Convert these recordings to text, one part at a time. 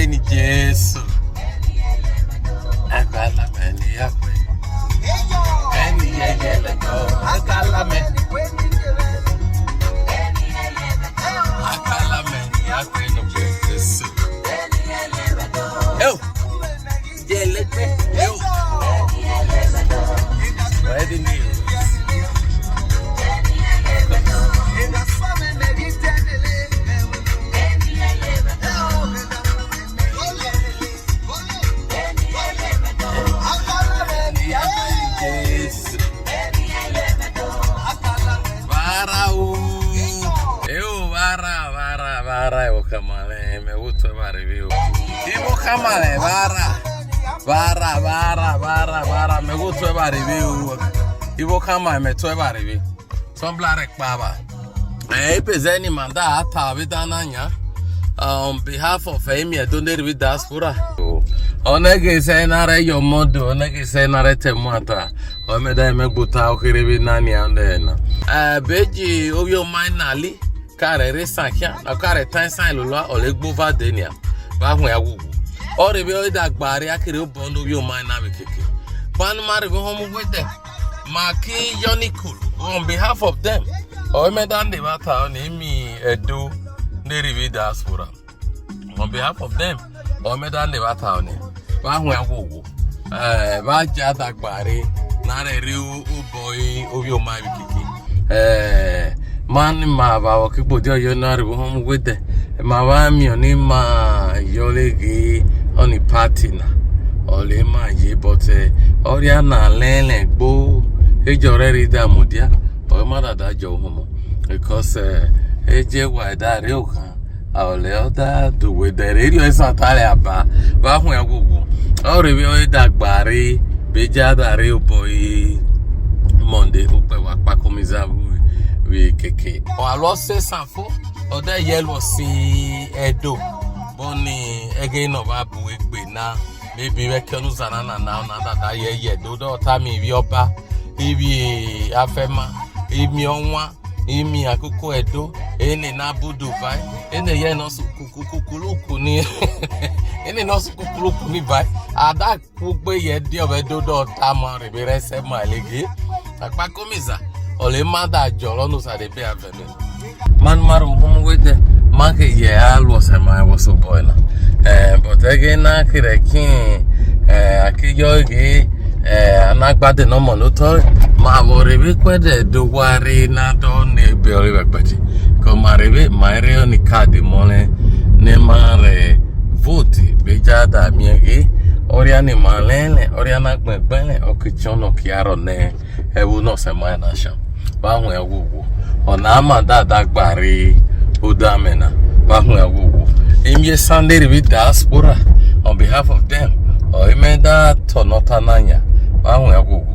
ni Jesu. Akala me ni yakwe. Eni yele go. Akala me. Akala me ni yakwe no Jesu. Yo. Yele me. Yo. Ready news. Vara kamale me gusta review. Ibo kamale vara me gusta review. Ibo kamale me tuwa review. Sombla rek baba. Pezeni manda ata vidananya. On behalf of IMIE-EDO with diaspora. Onege say nare your modo, onege say nare temata. Omeda me buta okiribi nani andena. Beji ovyo mainali. Kare resankia na kare tansan lolwa olegbova denia ba hu ya gugu ore be odagbare akere obono bi o man na bekeke pan mare be homu wede maki yonikul on behalf of them o me dan de bata on IMIE-EDO ne rivi diaspora on behalf of them o me dan de bata on ba hu ya gugu ba ja dagbare na re ri o boy obi o man bekeke man ma ba wa kibo dio yo na re home with the ma wa mi oni ma yolegi oni party na ole ma ye but oria na lele gbo ejore ri da mudia o ma da jo homo because eje wa da re o kan ole oda do we the radio is atale aba ba hu ya gugu o re bi o da gbare be ja da re o boy Monday Akpakomiza we keke o alo se sanfo o da yellow si Edo boni ege no ba bu egbe na maybe we kenu zana na da ye do ta mi wi oba ibi afema imi onwa imi akoko Edo ene na budu vai ene ye no su kukuluku ni ene no su kukuluku ni vai ada kugbe ye di obedo do ta mo rebe se ma lege Akpakomiza ole mada jolo no sa de be avenue man maru home with the market ye alwas my was so boy na but again na kire kin akiyo ge anagbade no mo no to ma bo rebe kwede do ware na do ne be ore begbati ko ma rebe ma re ni card mo ne ma re vote be jada mi ge ori ani malele ori anagbele okichono kiaro ne ewu no se ma na sha ba hu ewu ona ama da gbare odamena ba hu ewu IMIE-EDO with diaspora on behalf of them o imeda tonota nanya ba hu ewu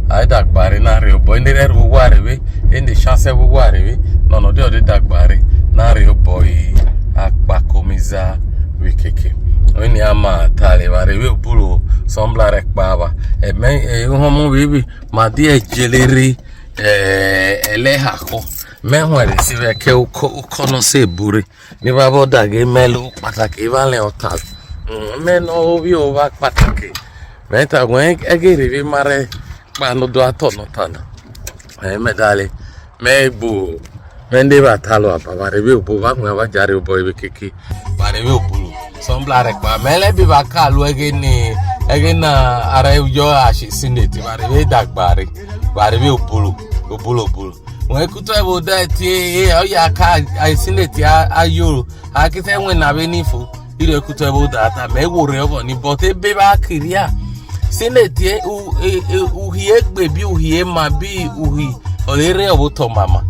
ai da gbare na re obo ndi re ware we ndi chance we ware we no de dagbare na re boy Akpakomiza we keke oni ama tale ware we bulu sombla rek baba homo bibi ma die jeleri elehako me hwere sibe ke ukono se buri ni babo dage melu patake vale otal me no bi o va patake me ta gwen egere bi mare pa no do atono tana me dale me bu mende ba talo apa bare bi bu ba ngwa jare bo be kiki bare bi bulu sombla rek ba mele bi ba ka lu egena ara yo ashi sineti bare bi dagbare bare bi bulu when kuto ebo da ti o ya ka sineti ayoro akite wen na benifo ire kuto ebo da ta me wo re obo ni but ebe ba kiria sineti uhie gbe bi uhie ma bi uhi olere obo to mama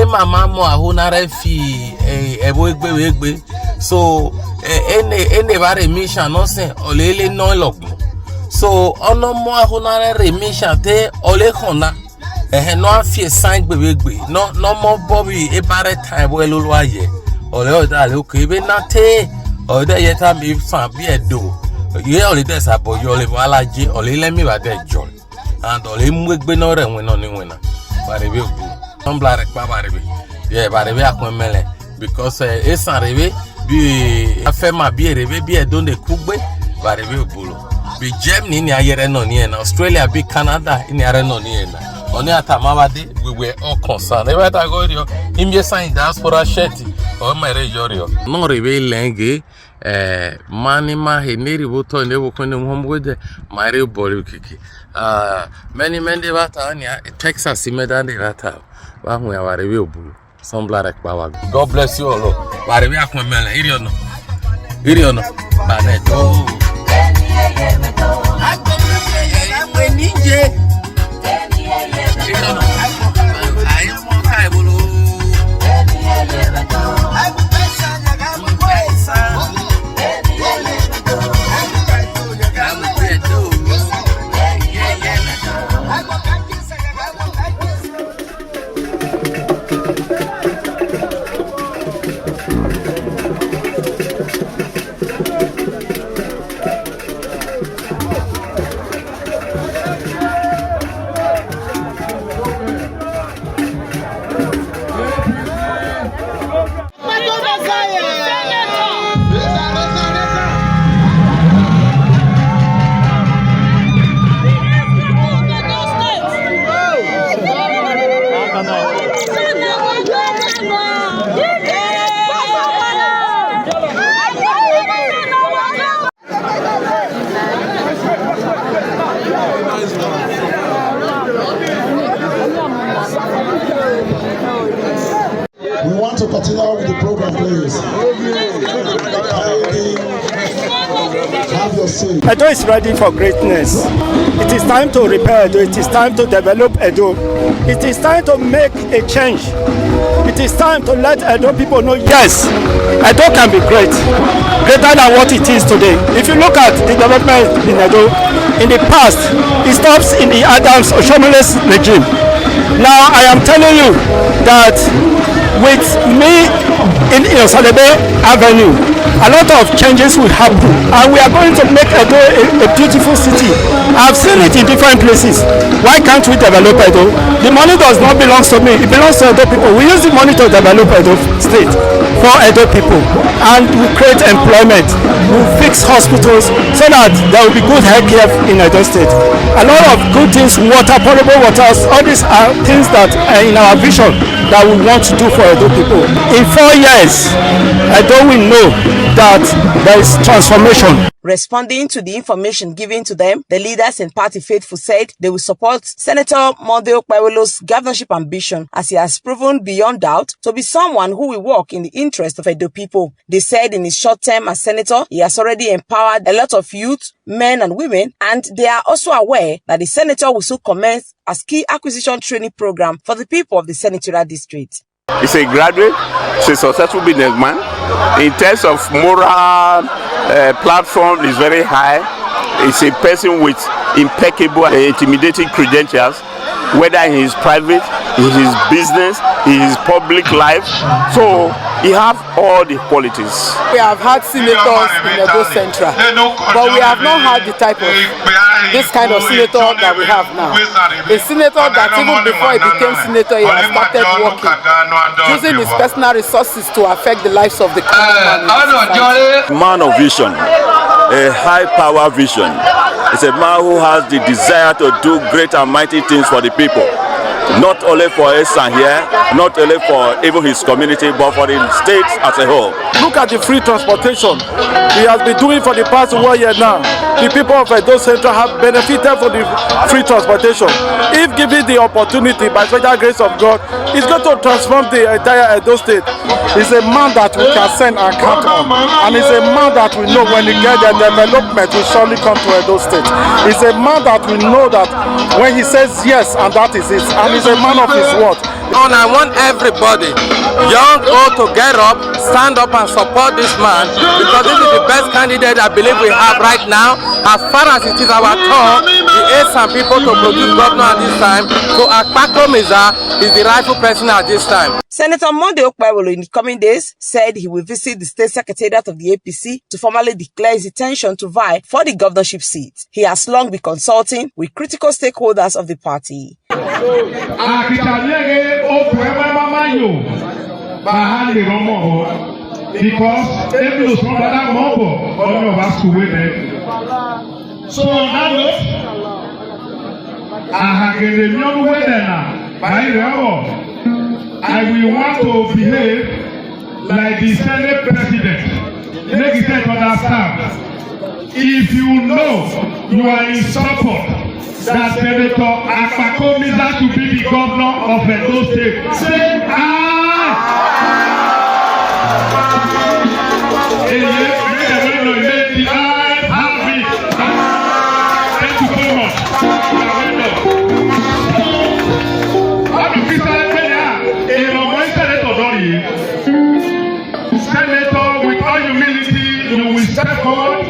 mama mo ahu na re fi ebo egbe so ene bare mission no se olele no logun so ono mo ahu na re mission te ole khona no afie sign gbegbe no mo bobi e bare time bo elulu aye ole o da le o ke be na te o de ye ta mi fan bi Edo ye ole de sa bo yo le alaje ole le mi ba de jo and ole mu egbe no re won no ni won na bare be ogu some bla rek pa bare be ye bare be akon mele because e san rebe Be Afema be a don't de Kugbe, but a bull. Be Germany in Ayereno, Australia, be Canada in Areno. On Atamawadi, we were all concerned. Every time I go here, IMIE-EDO diaspora shetty or my rejorio. No reveal langue, manima, he nearly would turn the work on the home with my real body kiki. Many men de Vatania, Texas, Imedan de Vata, one we are a real bull. Some blood power. God bless you all. But we are coming, Iriono. Baneto. We want to continue with the program, please. Have your say. Edo is ready for greatness. It is time to repair Edo. It is time to develop Edo. It is time to make a change. It is time to let Edo people know, yes, Edo can be great, greater than what it is today. If you look at the development in Edo, in the past, it stops in the Adams Oshomole's regime. Now I am telling you that with me in Osalebe Avenue, a lot of changes will happen, and we are going to make Edo a beautiful city. I've seen it in different places. Why can't we develop Edo? The money does not belong to me, it belongs to Edo people. We use the money to develop Edo state for Edo people, and we create employment, we fix hospitals so that there will be good health care in Edo state. A lot of good things, water, potable waters, all these are things that are in our vision that we want to do for Edo people. In 4 years, Edo will know that there is transformation. Responding to the information given to them, the leaders and party faithful said they will support Senator Monday Okpebholo's governorship ambition, as he has proven beyond doubt to be someone who will work in the interest of Edo people. They said in his short term as senator, he has already empowered a lot of youth, men and women, and they are also aware that the senator will soon commence a skill acquisition training program for the people of the senatorial district. He's a graduate, he's a successful businessman. In terms of moral platform, is very high. He's a person with impeccable, intimidating credentials, whether in his private, in his business, in his public life. So he has all the qualities. We have had senators in Edo Central, but we have not had the type of this kind of senator that we have now. A senator that even before he became senator, he has started working, using his personal resources to affect the lives of the common man. Man of vision, a high power vision. It's a man who has the desire to do great and mighty things for the people. Not only for UWESSAN here, not only for even his community, but for the state as a whole. Look at the free transportation he has been doing for the past 1 year now. The people of Edo Central have benefited from the free transportation. If given the opportunity by special grace of God, he's going to transform the entire Edo state. He's a man that we can send and count on, and he's a man that we know when he gets the development will surely come to Edo state. He's a man that we know that when he says yes, and that is it, and he's a man of his word. And I want everybody, young or to get up, stand up and support this man, because this is the best candidate I believe we have right now. As far as it is our turn, the UWESSAN people to produce governor at this time, so Akpakomiza is the rightful person at this time. Senator Monday Okpebholo in the coming days said he will visit the state secretariat of the APC to formally declare his intention to vie for the governorship seat. He has long been consulting with critical stakeholders of the party. because every was from that mobile, all of us to wait there. So on that note, I will want to behave like the Senate President. Make it understand. If you know you are in support that Senator Akpakomiza should be the governor of Edo State, say aye. Thank you so much. Senator, with all humility, you will step forward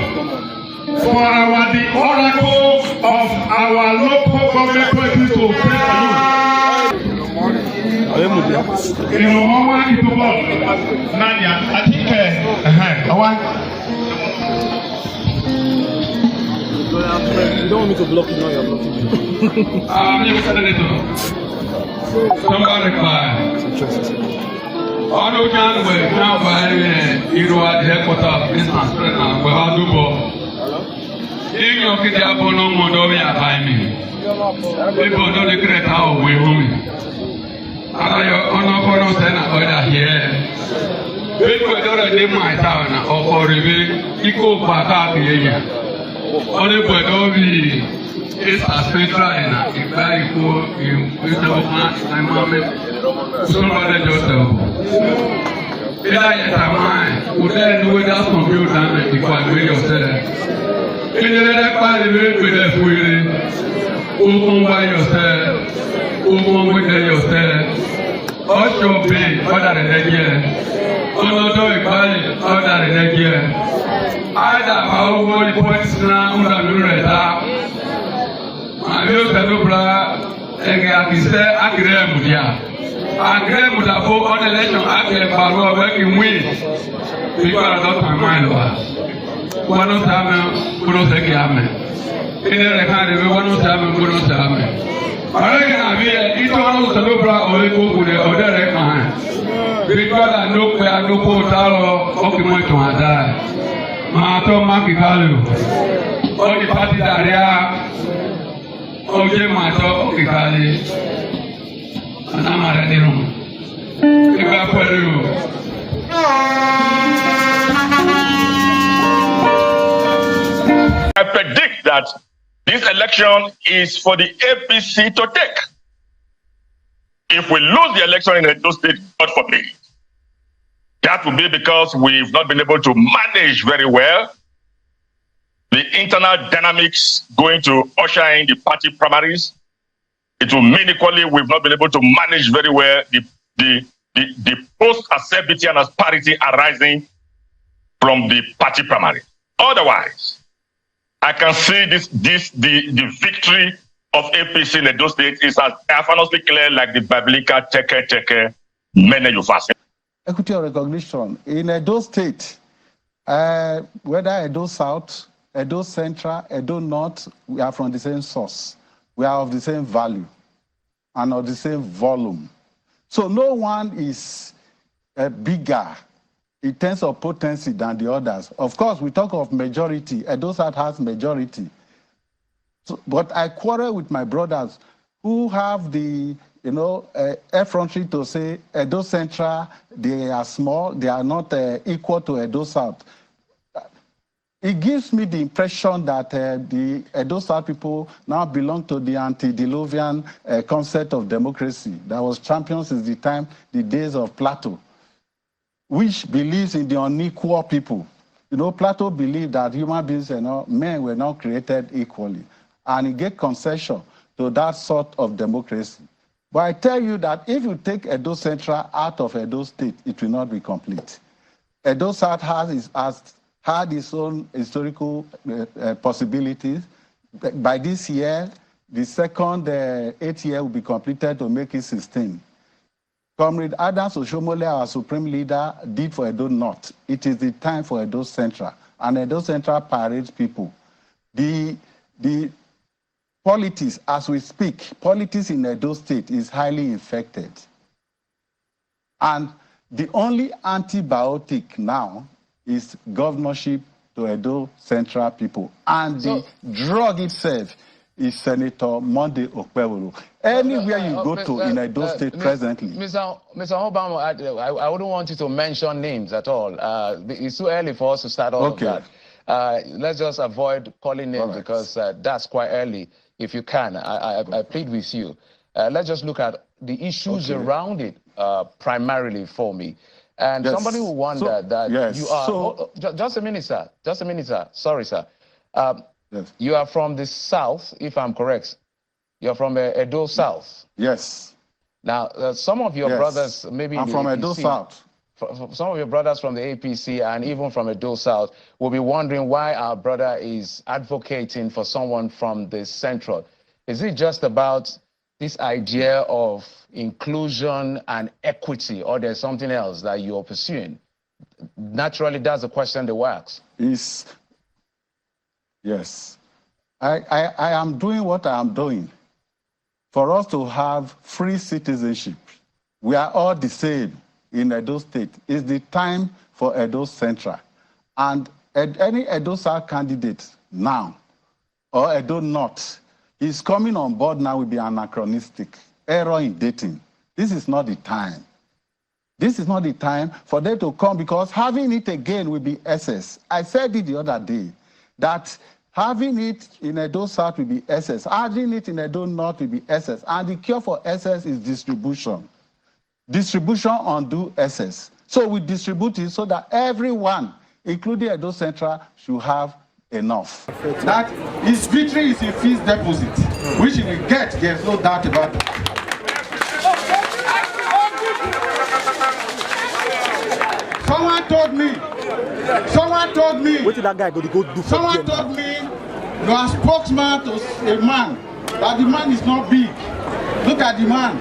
for the oracle of our local government politics to pray for you. I think You don't want me to block you now, you're blocking me. Somebody cry. All those young boys now by IRRUA headquarters of business president, we have to go. In your kid, I don't know what we are buying. People don't declare how we home. I don't know here. People don't name my town or reveal equal back here. Only for those is a spectra and a very poor in my moment. Somebody just would then do without computer damage because we yourself. In the other part of it, with a fury, open by yourself, open with yourself, also be other than that year. Another equality other than that year. Either our world points now, I will agree with the vote on election. I can follow working with people are not my mind. One of them, one of the government. In the academy, one of them, one of them. I reckon I mean, it's all the Lubra or go with the other man. Because I know where I know portal of the money to die. Mato Makikalu. All the parties are there. Oje Mato Kikali. And I'm at any room. I predict that this election is for the APC to take. If we lose the election in Edo State, God forbid, that will be because we've not been able to manage very well the internal dynamics going to usher in the party primaries. It will mean equally we've not been able to manage very well the post-acceptability and asperity arising from the party primary. Otherwise, I can see the victory of APC in Edo State is as honestly clear like the biblical teke mene you fast. Equity of recognition in Edo State, whether Edo South, Edo Central, Edo North, we are from the same source. We are of the same value and of the same volume. So no one is bigger in terms of potency than the others. Of course, we talk of majority. Edo South has majority. So, but I quarrel with my brothers who have the effrontery to say Edo Central, they are small, they are not equal to Edo South. It gives me the impression that the Edo South people now belong to the antediluvian concept of democracy that was championed since the days of Plato, which believes in the unequal people. Plato believed that human beings, men were not created equally, and he gave concession to that sort of democracy. But I tell you that if you take Edo Central out of Edo State, it will not be complete. Edo South had its own historical possibilities. By this year, the second 8th year will be completed to make it 16. Comrade Adams Oshomole, our supreme leader, did for Edo North. It is the time for Edo Central, and Edo Central parades people. The politics, as we speak, politics in Edo State is highly infected. And The only antibiotic now is governorship to Edo Central people. And the drug itself is Senator Monday Okpebholo. Anywhere you go to in Edo State presently. Mr. Obama, I wouldn't want you to mention names at all. It's too early for us to start all of that. Let's just avoid calling names because that's quite early. If you can, I plead with you. Let's just look at the issues around it primarily for me. And somebody will wonder that you are... just a minute, sir. Just a minute, sir. Sorry, sir. You are from the south, if I'm correct. You're from Edo South. Yes. Now, some of your brothers, maybe I'm from Edo South. Some of your brothers from the APC and even from Edo South will be wondering why our brother is advocating for someone from the central. Is it just about this idea of inclusion and equity, or there's something else that you're pursuing? Naturally, that's the question they will ask. Yes. I am doing what I am doing for us to have free citizenship. We are all the same in Edo State. It's the time for Edo Central. And any Edo South candidate now, or Edo North, is coming on board now will be anachronistic, error in dating. This is not the time. This is not the time for them to come, because having it again will be SS. I said it the other day, that having it in Edo South will be SS. Having it in Edo North will be SS. And the cure for SS is distribution. Distribution undo SS. So we distribute it so that everyone, including Edo Central, should have enough. That his victory is a fixed deposit, which he will get, there's no doubt about it. Someone told me, what did that guy go do? Someone told me, you are spokesman to a man, that the man is not big. Look at the man.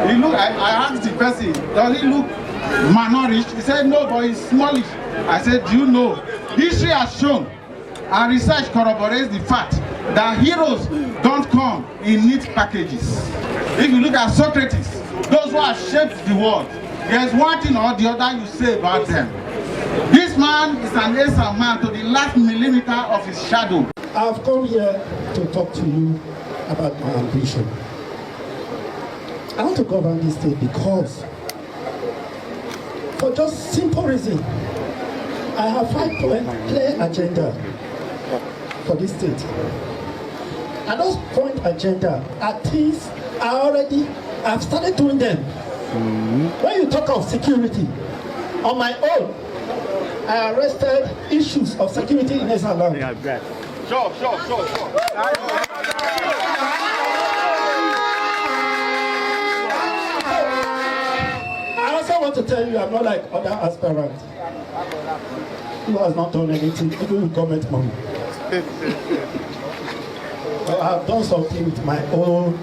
He look, I asked the person, does he look malnourished? He said, no, but he's smallish. I said, do you know? History has shown, and research corroborates the fact that heroes don't come in neat packages. If you look at Socrates, those who have shaped the world, there's one thing or the other you say about them. This man is an Asa man to the last millimeter of his shadow. I've come here to talk to you about my ambition. I want to govern this state because, for just simple reason, I have 5-point clear agenda for this state. And those point agenda are things I've started doing them. When you talk of security, on my own, I arrested issues of security in Esala. Sure. I also want to tell you, I'm not like other aspirants who has not done anything, even with government money. But I have done something with my own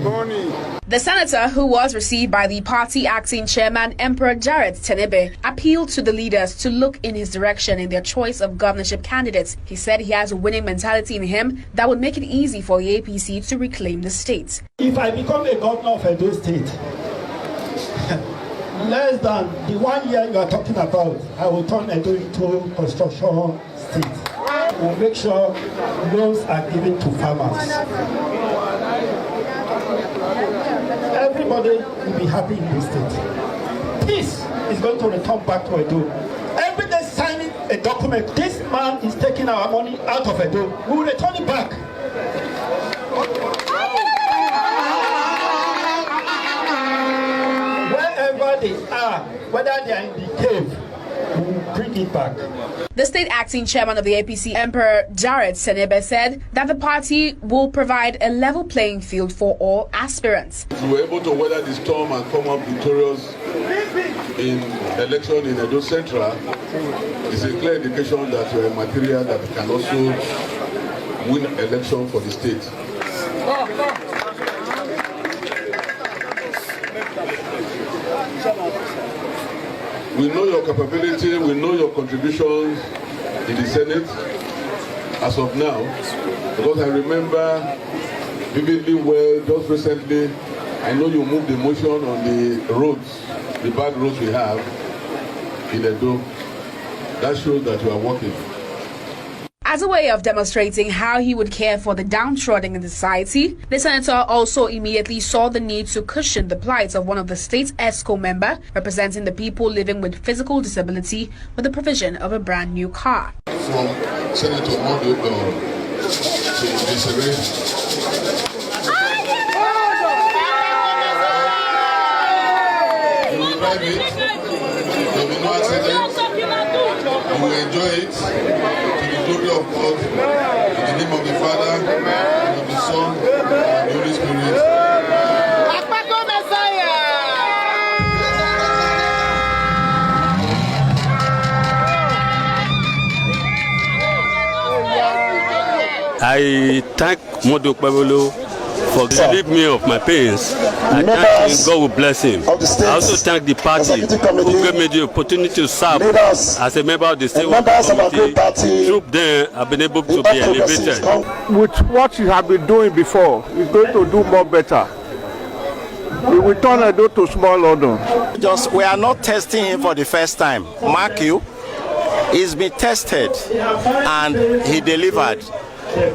money. The senator, who was received by the party acting chairman, Emperor Jared Tenebe, appealed to the leaders to look in his direction in their choice of governorship candidates. He said he has a winning mentality in him that would make it easy for the APC to reclaim the state. If I become a governor of Edo State, less than the 1 year you are talking about, I will turn Edo into construction state. We'll make sure loans are given to farmers. Everybody will be happy in this state. Peace is going to return back to Edo. Every day signing a document, this man is taking our money out of Edo. We will return it back. Wherever they are, whether they are in the cave, we will bring it back. The state acting chairman of the APC, Emperor Jared Tenebe, said that the party will provide a level playing field for all aspirants. We were able to weather the storm and come up victorious in election in Edo Central. It's a clear indication that you are a material that can also win election for the state. We know your capability, we know your contributions in the Senate as of now, because I remember vividly well just recently, I know you moved the motion on the roads the bad roads we have in Edo. That shows that you are working. As a way of demonstrating how he would care for the downtrodden in society, the senator also immediately saw the need to cushion the plight of one of the state's ESCO member representing the people living with physical disability with the provision of a brand new car. From Senator Mondo to Desiree. You will drive it, there will be no accident, you will enjoy it to the glory of God, in the name of the Father, and of the Son, and of the Holy Spirit. I thank Okpebholo for relieving me of my pains. I thank him, God will bless him. I also thank the party who gave me the opportunity to serve as a member of the state committee. Through them, I've been able to be elevated. With what you have been doing before, you're going to do more better. We will turn Edo to small London. We are not testing him for the first time. Mark you, he's been tested and he delivered.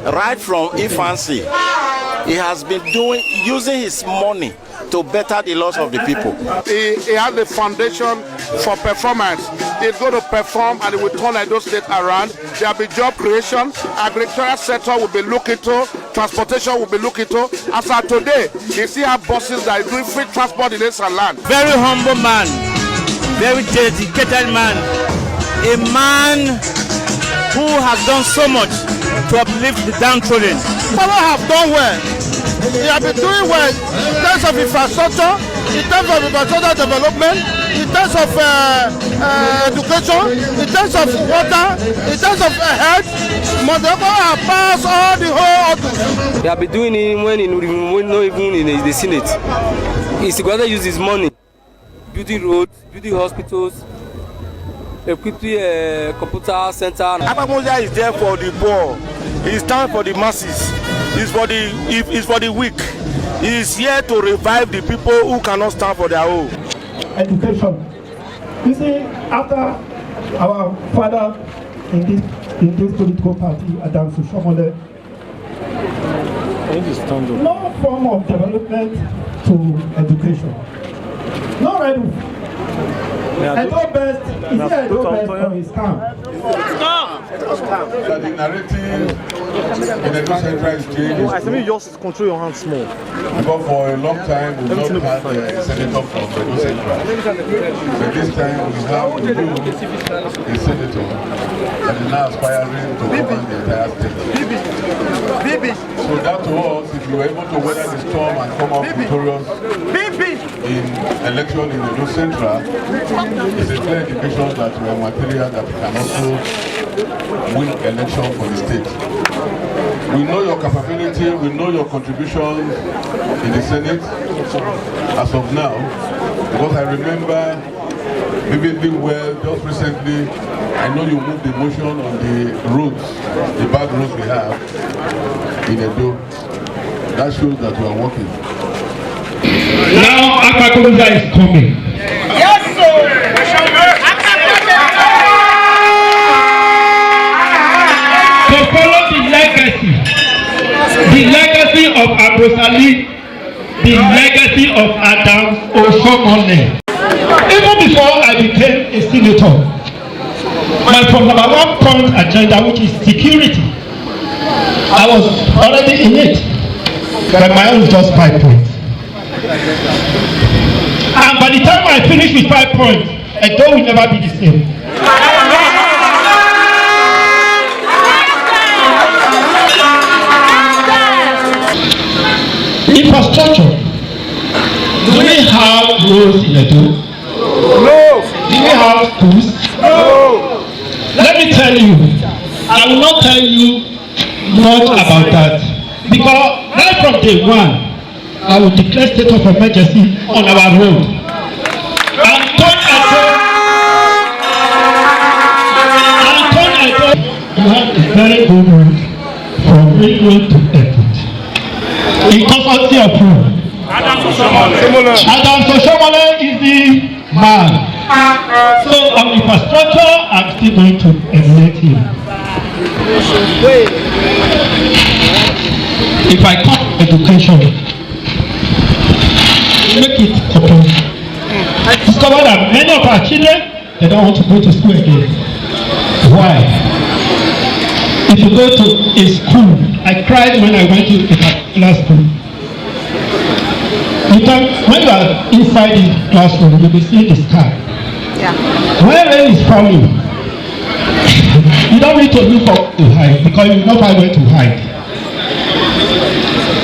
Right from infancy, he has been using his money to better the lives of the people. He has the foundation for performance. He's going to perform and he will turn Edo State around. There will be job creation, agricultural sector will be looked into, transportation will be looked into. As of today, you see our buses that are doing free transport in this land. Very humble man, very dedicated man, a man who has done so much to uplift the downtrodden. People have done well. They have been doing well in terms of infrastructure, in terms of infrastructure development, in terms of education, in terms of water, in terms of health. Montepo have passed all the whole orders. They have been doing it when not even in the Senate. He's going to use his money, building roads, building hospitals, equipping a computer center. Akpakomiza is there for the poor. He stands for the masses. He's for the weak. He is here to revive the people who cannot stand for their own. Education. You see, after our father in this political party, Adam Sushomole, no form of development to education. No right. Edo best, is it Edo best or his camp? The narrative in Edo Central is changing. I think you just control your hands small. Because for a long time we've not had a senator from Edo Central. But this time we have a senator that is now aspiring to govern the entire state. So that to us, if you are able to weather the storm and come out victorious in election in Edo Central, it's a clear indication that we are material that can also win election for the state. We know your capability, we know your contribution in the Senate as of now, because I remember vividly well just recently, I know you moved the motion on the roads, the bad roads we have in Edo. That shows that you are working. Now Akpakomiza is coming. Yes, sir. To follow the legacy of Abrosali, the legacy of Adam Oshomole. Even before I became a senator, my number one point agenda, which is security, I was already in it, but my own is just 5 points. And by the time I finish with 5 points, Edo will never be the same. Infrastructure. Do we have roads in Edo? No. Do we have schools? No. Let me tell you, I will not tell you much about that, because right from day one, I will declare state of emergency on our road. And turn Edo, you have a very good road from Ring Road to Airport. In custody of who? Adam Soshomole is the man. So on infrastructure, I'm still going to emulate him. If I come to education, make it open. I discover that many of our children, they don't want to go to school again. Why? If you go to a school, I cried when I went to a particular school. When you are inside the classroom, you will see the sky. Yeah. When rain is falling, you don't need to look for to hide because you know where to hide.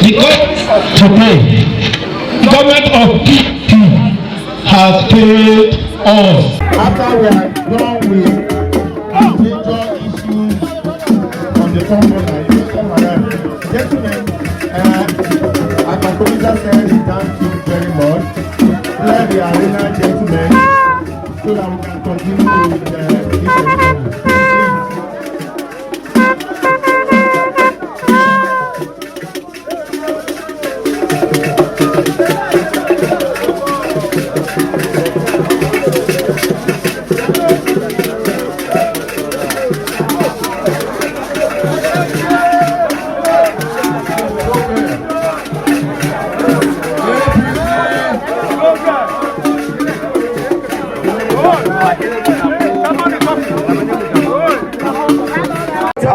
Because today, the government of PP has failed us. After we are done with major issues on the front gentlemen, Akpakomiza said he thank you very much. Let the arena gentlemen so that we can continue with this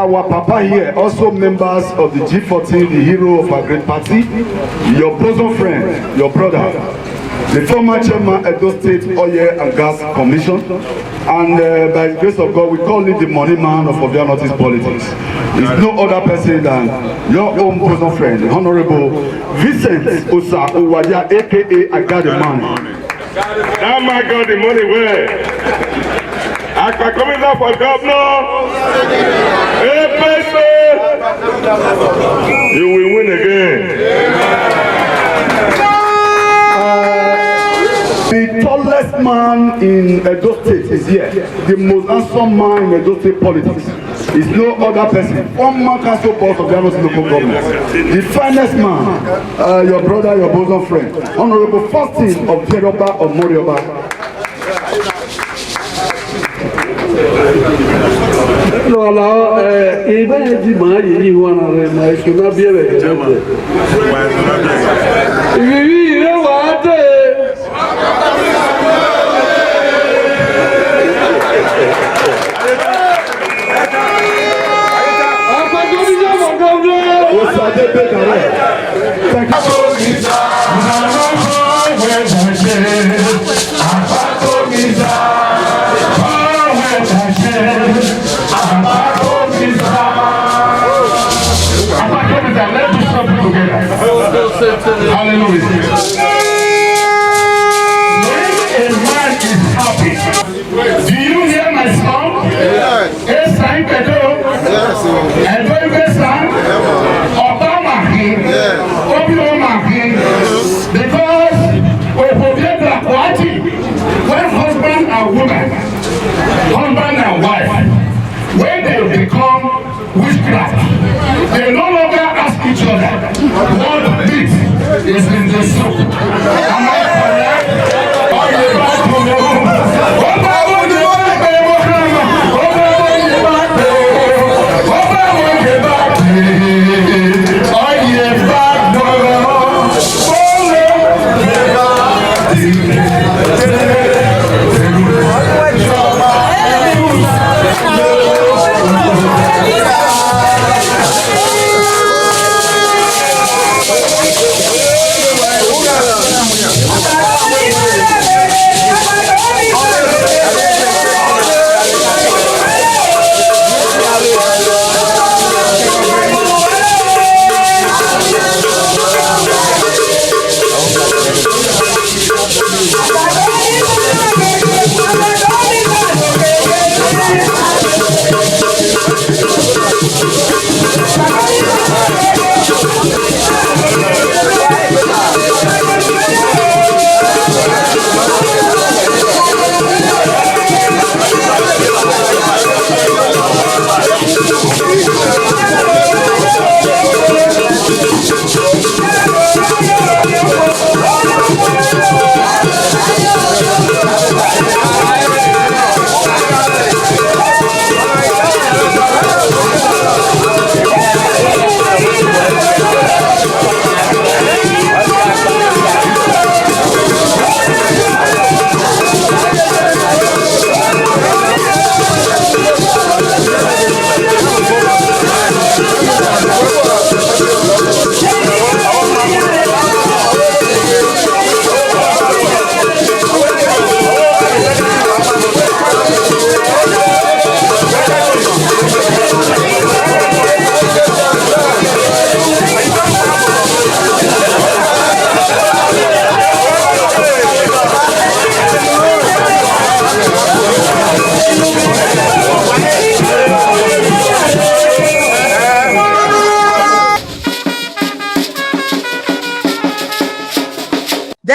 Our papa here, also members of the G14, the hero of our great party, your bosom friend, your brother, the former chairman of the State Oil and Gas Commission, and by the grace of God, we call him the money man of Ovia Northeast politics. There's no other person than your own bosom friend, the Honorable Vincent Osa Owadia, aka I Got the Money. That man got the money where? Akpakomiza for governor. You will win again. The tallest man in Edo State is here. The most handsome man in Edo State politics is no other person. Former council boss of the local government. The finest man, your brother, your bosom friend, Honorable Faustin of Jeroba of Morioba. Voilà, et bien, il dit, il y a bien. Hallelujah. When a man is happy, do you hear my song? Yes. UWESSAN, Obama, because when husband and woman, husband and wife, when they become witchcraft, they no longer ask each other what meat is in the soup. Am I correct? Are you back to me?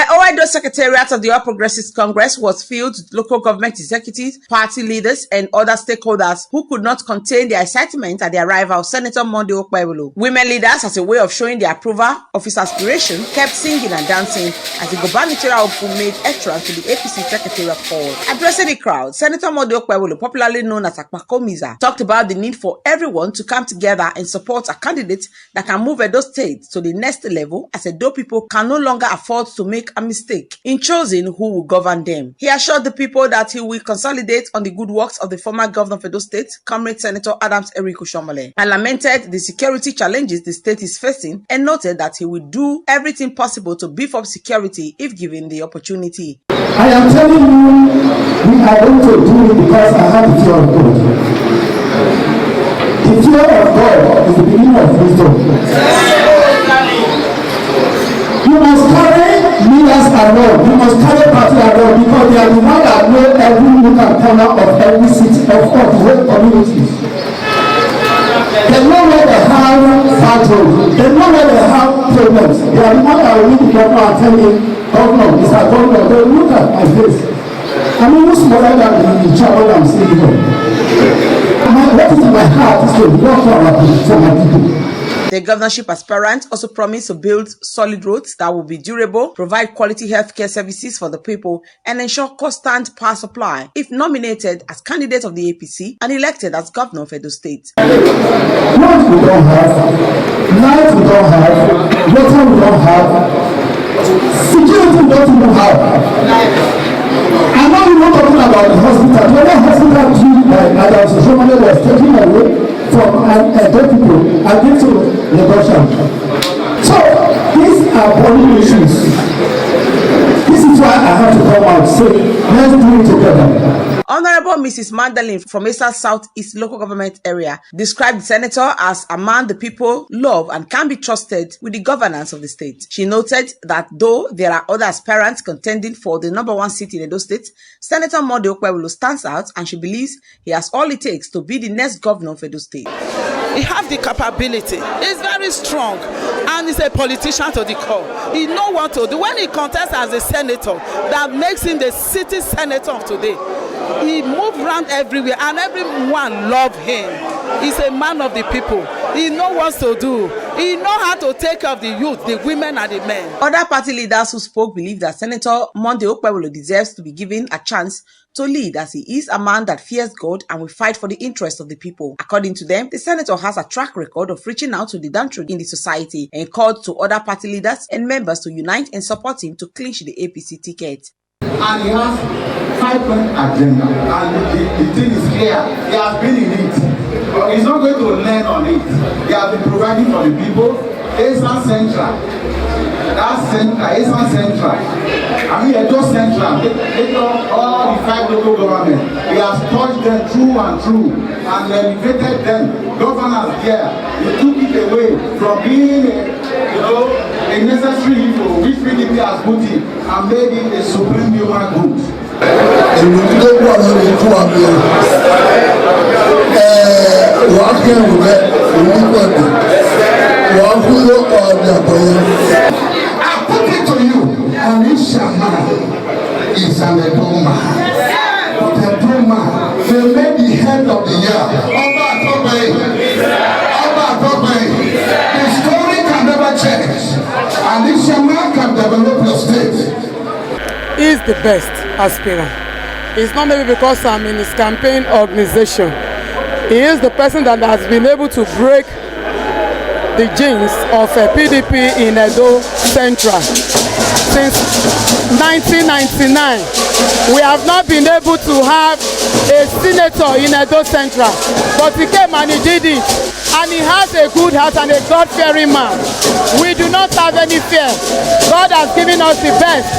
The IMIE-EDO Secretariat of the All Progressives Congress was filled with local government executives, party leaders, and other stakeholders who could not contain their excitement at the arrival of Senator Monday Okpebholo. Women leaders, as a way of showing their approval of his aspiration, kept singing and dancing as the gubernatorial hopeful made entrance to the APC Secretariat hall. Addressing the crowd, Senator Monday Okpebholo, popularly known as Akpakomiza, talked about the need for everyone to come together and support a candidate that can move Edo State to the next level, as Edo people can no longer afford to make a mistake in choosing who will govern them. He assured the people that he will consolidate on the good works of the former governor of Edo State, Comrade Senator Adams Eriku Shomole, and lamented the security challenges the state is facing and noted that he will do everything possible to beef up security if given the opportunity. I am telling you, we are going to do it because I have the fear of God. The fear of God is the beginning of wisdom. You must carry leaders along. You must carry party along because they are the ones that know every nook and corner of every city of the whole communities. They know where they have battles. They know where they have problems. They are the ones that will meet the governor and tell him, Governor, Mr. Governor, they will look at my face. I mean, who's smaller than the child I'm seeing here? What is in my heart is to work for my people. The governorship aspirant also promised to build solid roads that will be durable, provide quality healthcare services for the people, and ensure constant power supply if nominated as candidate of the APC and elected as governor of Edo State. Roads we don't have, light we don't have, water we don't have, security we don't even have. I know you're not talking about the hospital. The other hospital built by Adams Shomole was taken away from Edo people and given to the Russian. So these are body issues. This is why I have to come out and say, let's do it together. Honorable Mrs. Magdalene from Esa Southeast local government area described the senator as a man the people love and can be trusted with the governance of the state. She noted that though there are other aspirants contending for the #1 seat in Edo State, Senator Monday Okpebholo stands out and she believes he has all it takes to be the next governor of Edo State. He has the capability. He's very strong and he's a politician to the core. He knows what to do. When he contests as a senator, that makes him the city senator of today. He moves around everywhere and everyone loves him. He's a man of the people. He knows what to do. He knows how to take care of the youth, the women and the men. Other party leaders who spoke believe that Senator Monday Okpebholo deserves to be given a chance to lead, as he is a man that fears God and will fight for the interests of the people. According to them, the senator has a track record of reaching out to the downtrodden in the society and called to other party leaders and members to unite and support him to clinch the APC ticket. And he has 5-point agenda, and the thing is clear. He has been in it. He's not going to learn on it. He has been providing for the people. Esa Central, Esa Central, I mean Edo Central, all the 5 local governments. He has touched them through and through and elevated them. Governors there, he took it away from being a necessary evil which PDP has put in and made it a supreme human good. I put it to you, Anisha man is an Edo man. But Edo man, they made the head of the year. The story can never change. Anisha man can develop your state. He's the best aspirant. It's not maybe because I'm in his campaign organization. He is the person that has been able to break the genes of a PDP in Edo Central. Since 1999, we have not been able to have a senator in Edo Central, but he came and he did it. And he has a good heart and a God-fearing man. We do not have any fear. God has given us the best.